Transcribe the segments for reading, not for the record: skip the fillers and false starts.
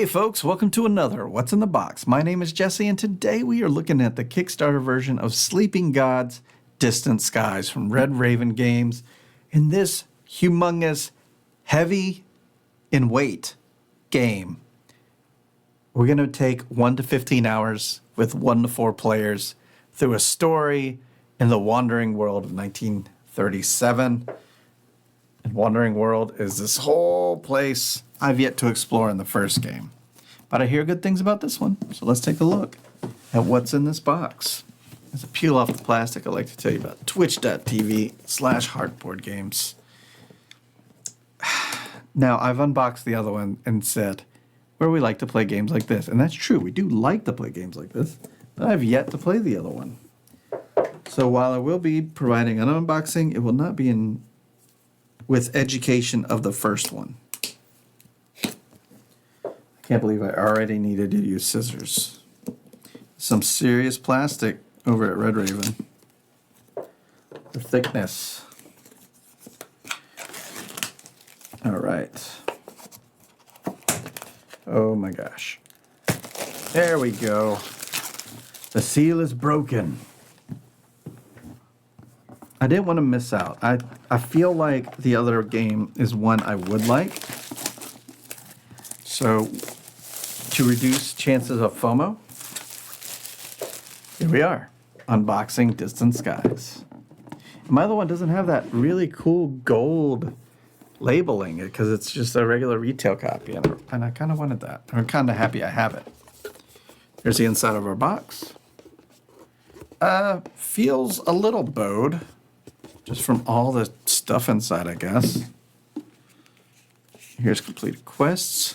Hey folks, welcome to another What's in the Box. My name is Jesse, and today we are looking at the Kickstarter version of Sleeping Gods Distant Skies from Red Raven Games. In this humongous, heavy in weight game, we're going to take 1 to 15 hours with 1 to 4 players through a story in the Wandering World of 1937. And Wandering World is this whole place I've yet to explore in the first game. But I hear good things about this one, so let's take a look at what's in this box. As I peel off the plastic, I'd like to tell you about twitch.tv/hardboard games. Now, I've unboxed the other one and said, where we like to play games like this. And that's true, we do like to play games like this, but I've yet to play the other one. So while I will be providing an unboxing, it will not be in with education of the first one. I can't believe I already needed to use scissors. Some serious plastic over at Red Raven. The thickness. All right. Oh my gosh. There we go. The seal is broken. I didn't want to miss out. I feel like the other game is one I would like. So, to reduce chances of FOMO, here we are, unboxing Distant Skies. My other one doesn't have that really cool gold labeling because it's just a regular retail copy, and I kind of wanted that. I'm kind of happy I have it. Here's the inside of our box. Feels a little bowed, just from all the stuff inside, I guess. Here's completed quests.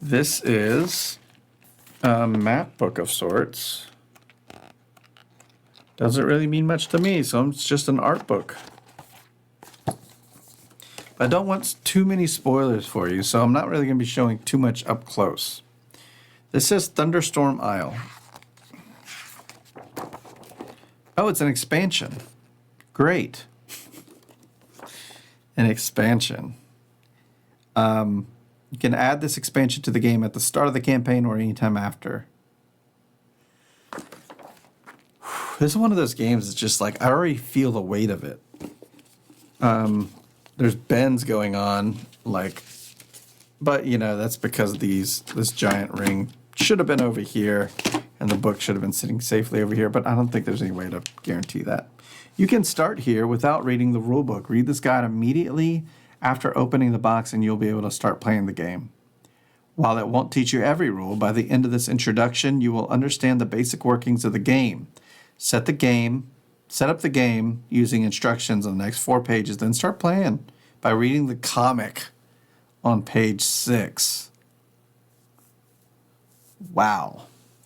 This is a map book of sorts. Doesn't really mean much to me, so it's just an art book. I don't want too many spoilers for you, so I'm not really going to be showing too much up close. This says Thunderstorm Isle. Oh, it's an expansion. Great. An expansion. You can add this expansion to the game at the start of the campaign or anytime after. This is one of those games that's just like, I already feel the weight of it. There's bends going on, like, but you know, that's because this giant ring should have been over here and the book should have been sitting safely over here, but I don't think there's any way to guarantee that. You can start here without reading the rule book. Read this guide immediately after opening the box and you'll be able to start playing the game. While it won't teach you every rule, by the end of this introduction, you will understand the basic workings of the game. Set up the game using instructions on the next 4 pages, then start playing by reading the comic on page 6. Wow.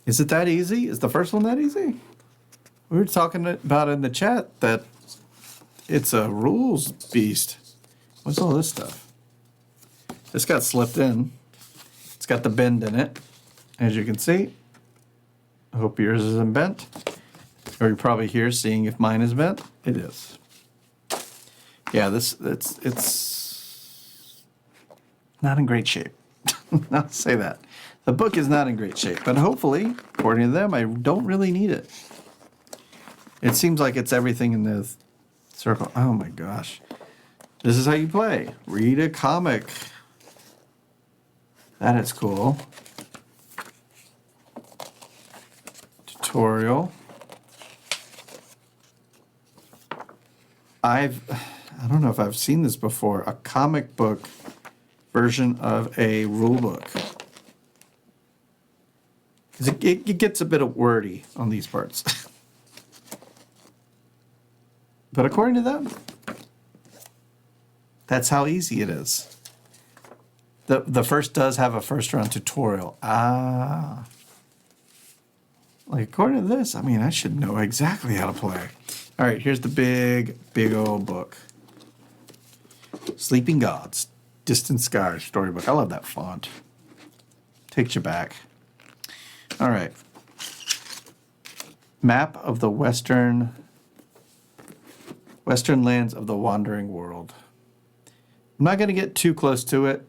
Is it that easy? Is the first one that easy? We were talking about in the chat that it's a rules beast. What's all this stuff? This got slipped in. It's got the bend in it, as you can see. I hope yours isn't bent. Or you're probably here seeing if mine is bent. It is. Yeah, it's not in great shape. I'll say that. The book is not in great shape, but hopefully, according to them, I don't really need it. It seems like it's everything in the circle. Oh my gosh. This is how you play. Read a comic. That is cool. Tutorial. I don't know if I've seen this before. A comic book version of a rule book. Because it gets a bit of wordy on these parts. But according to them, that's how easy it is. The first does have a first round tutorial. Like according to this, I mean, I should know exactly how to play. All right, here's the big old book. Sleeping Gods, Distant Skies storybook. I love that font. Takes you back. All right. Map of the Western lands of the Wandering World. I'm not going to get too close to it.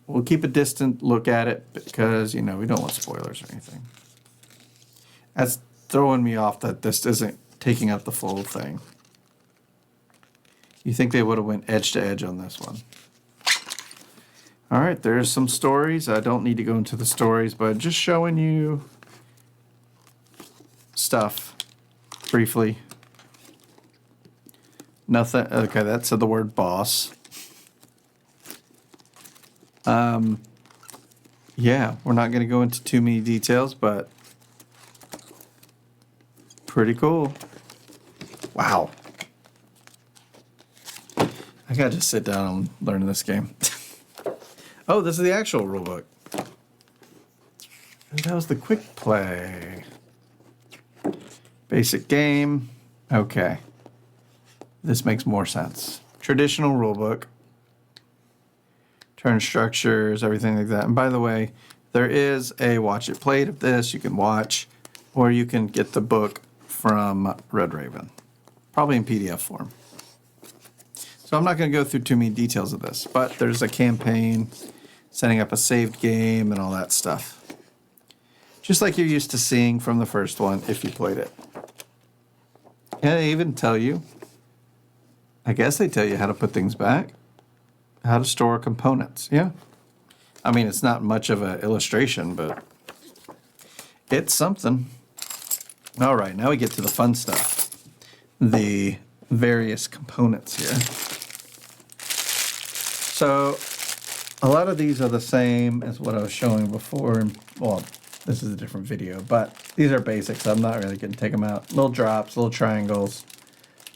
We'll keep a distant look at it because, we don't want spoilers or anything. That's throwing me off that this isn't taking up the full thing. You think they would have went edge to edge on this one. All right, there's some stories. I don't need to go into the stories, but just showing you stuff briefly. Nothing. Okay, that said the word boss. Yeah, we're not going to go into too many details, but pretty cool. Wow. I gotta just sit down and learn this game. Oh, this is the actual rulebook. And that was the quick play. Basic game. Okay. This makes more sense. Traditional rulebook. Turn structures, everything like that. And by the way, there is a watch it played of this you can watch, or you can get the book from Red Raven, probably in PDF form. So I'm not going to go through too many details of this, but there's a campaign, setting up a saved game, and all that stuff. Just like you're used to seeing from the first one if you played it. And they even tell you, I guess they tell you how to put things back. How to store components, yeah. I mean, it's not much of an illustration, but it's something. All right, now we get to the fun stuff. The various components here. So, a lot of these are the same as what I was showing before. Well, this is a different video, but these are basics. So I'm not really going to take them out. Little drops, little triangles,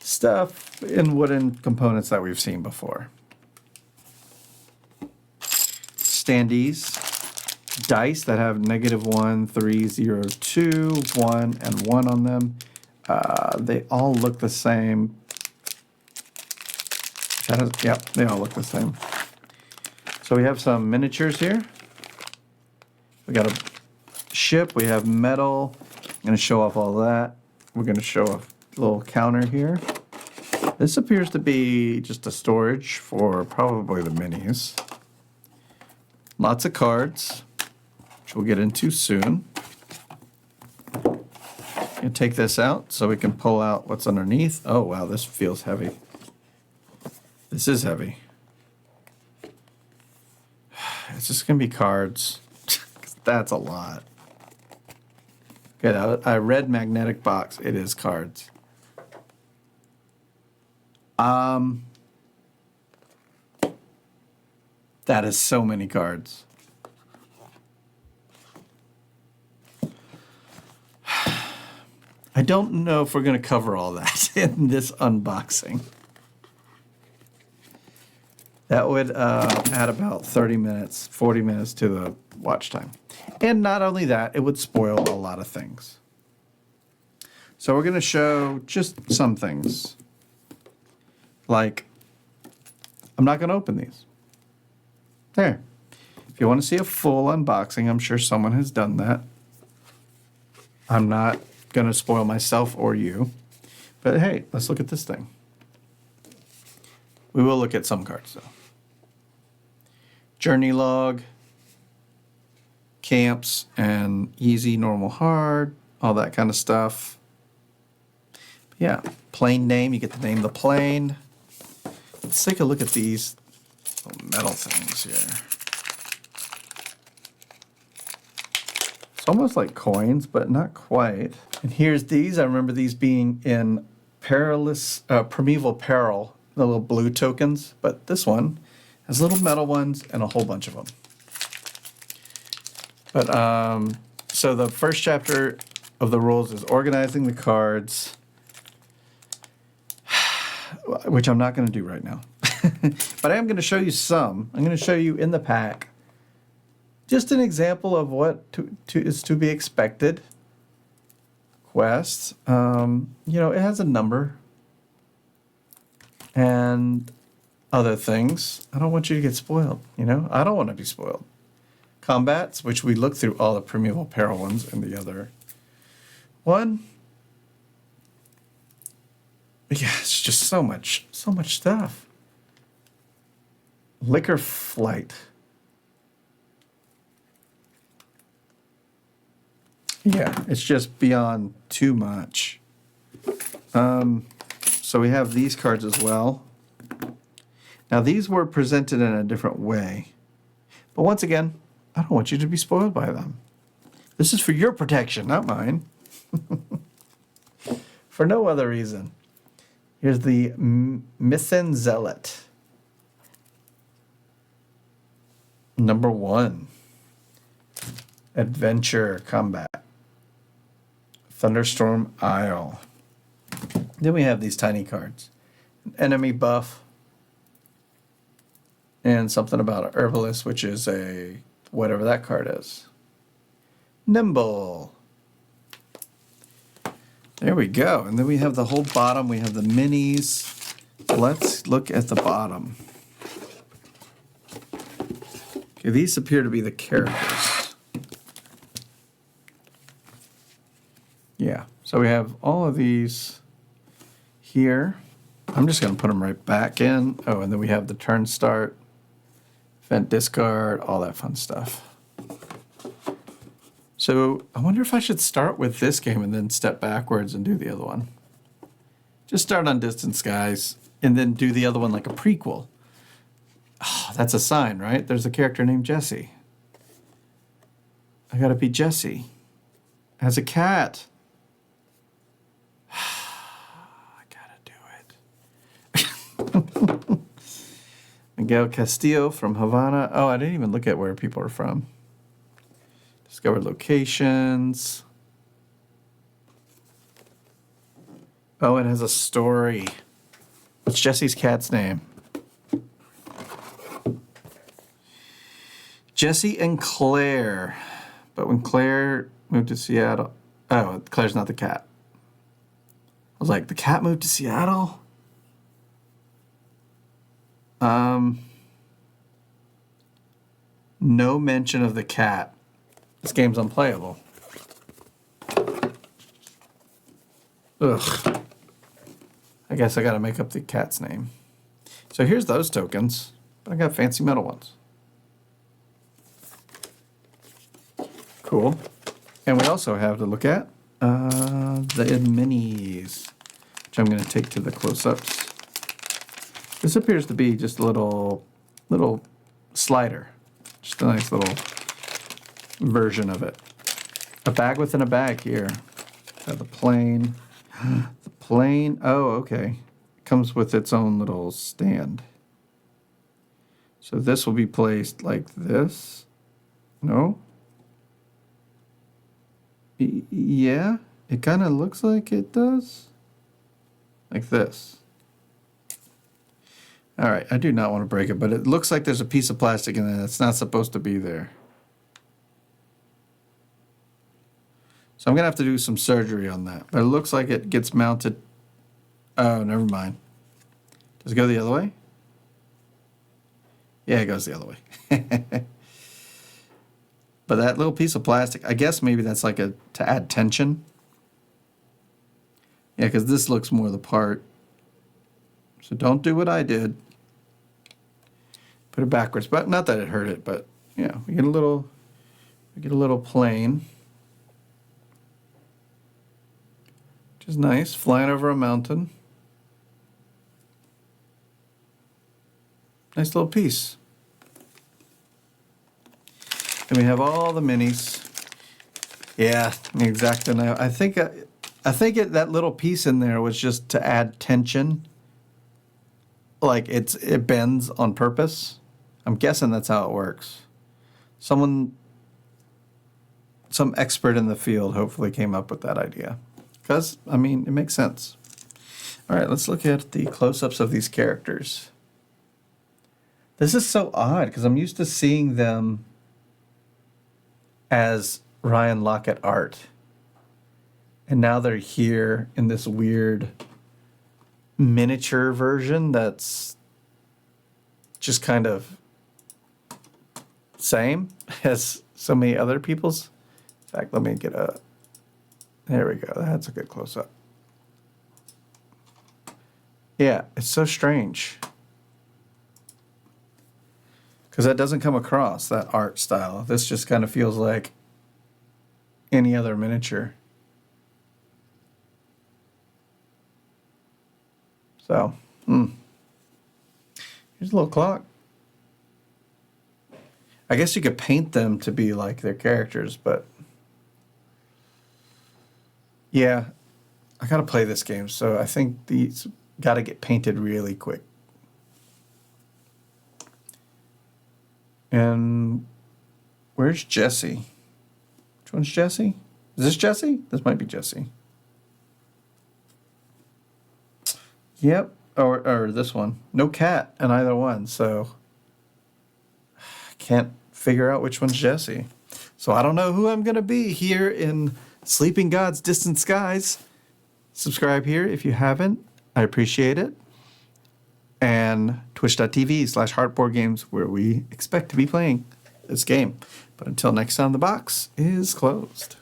stuff in wooden components that we've seen before. Standees, dice that have -1, 3, 0, 2, 1, and 1 on them. They all look the same. Yep, they all look the same. So we have some miniatures here. We got a ship. We have metal. I'm going to show off all that. We're going to show a little counter here. This appears to be just a storage for probably the minis. Lots of cards, which we'll get into soon. And take this out so we can pull out what's underneath. Oh, wow, this feels heavy. This is heavy. It's just going to be cards. That's a lot. Good, a red magnetic box. It is cards. That is so many cards. I don't know if we're going to cover all that in this unboxing. That would add about 30 minutes, 40 minutes to the watch time. And not only that, it would spoil a lot of things. So we're going to show just some things. Like, I'm not going to open these. There. If you want to see a full unboxing, I'm sure someone has done that. I'm not going to spoil myself or you. But hey, let's look at this thing. We will look at some cards, though. Journey log, camps, and easy, normal, hard, all that kind of stuff. But yeah, plane name, you get to name the plane. Let's take a look at these metal things here. It's almost like coins, but not quite. And here's these. I remember these being in Primeval Peril, the little blue tokens. But this one has little metal ones and a whole bunch of them. But so the first chapter of the rules is organizing the cards, which I'm not going to do right now. But I am going to show you some. I'm going to show you in the pack just an example of what is to be expected. Quest, it has a number and other things. I don't want you to get spoiled, I don't want to be spoiled. Combats, which we looked through all the Primeval Peril ones in the other one. But yeah, it's just so much stuff. Liquor Flight. Yeah, it's just beyond too much. So we have these cards as well. Now these were presented in a different way. But once again, I don't want you to be spoiled by them. This is for your protection, not mine. For no other reason. Here's the Mythen Zealot. Number 1. Adventure Combat. Thunderstorm Isle. Then we have these tiny cards. Enemy buff. And something about an herbalist, which is a whatever that card is. Nimble. There we go. And then we have the whole bottom. We have the minis. Let's look at the bottom. Okay, these appear to be the characters. Yeah, so we have all of these here. I'm just going to put them right back in. Oh, and then we have the turn start, event discard, all that fun stuff. So I wonder if I should start with this game and then step backwards and do the other one. Just start on Distant Skies and then do the other one like a prequel. Oh, that's a sign, right? There's a character named Jesse. I gotta be Jesse. As a cat. I gotta do it. Miguel Castillo from Havana. Oh, I didn't even look at where people are from. Discover locations. Oh, it has a story. What's Jesse's cat's name? Jesse and Claire. But when Claire moved to Seattle... Oh, Claire's not the cat. I was like, the cat moved to Seattle? No mention of the cat. This game's unplayable. Ugh. I guess I gotta make up the cat's name. So here's those tokens, but I got fancy metal ones. Cool. And we also have to look at the minis, which I'm gonna take to the close-ups. This appears to be just a little slider. Just a nice little version of it. A bag within a bag here. Got the plane. The plane. Oh, okay. Comes with its own little stand. So this will be placed like this. No? Yeah, it kind of looks like it does. Like this. All right, I do not want to break it, but it looks like there's a piece of plastic in there that's not supposed to be there. So I'm going to have to do some surgery on that. But it looks like it gets mounted. Oh, never mind. Does it go the other way? Yeah, it goes the other way. But that little piece of plastic, I guess maybe that's like to add tension. Yeah, because this looks more the part. So don't do what I did. Put it backwards. But not that it hurt it, but yeah, we get a little plane. Which is nice, flying over a mountain. Nice little piece. And we have all the minis. Yeah, exactly. I think that little piece in there was just to add tension. Like it bends on purpose. I'm guessing that's how it works. Some expert in the field hopefully came up with that idea. Because, I mean, it makes sense. All right, let's look at the close-ups of these characters. This is so odd because I'm used to seeing them as Ryan Lockett art. And now they're here in this weird miniature version that's just kind of same as so many other people's. In fact, let me get a... There we go. That's a good close-up. Yeah, it's so strange. Because that doesn't come across, that art style. This just kind of feels like any other miniature. So, here's a little clock. I guess you could paint them to be like their characters, but yeah, I gotta play this game, so I think these gotta get painted really quick. And where's Jesse? Which one's Jesse? Is this Jesse? This might be Jesse. Yep, or this one. No cat in either one, so I can't figure out which one's Jesse. So I don't know who I'm gonna be here in Sleeping Gods Distant Skies. Subscribe here if you haven't. I appreciate it. And twitch.tv/heartboardgames, where we expect to be playing this game. But until next time, the box is closed.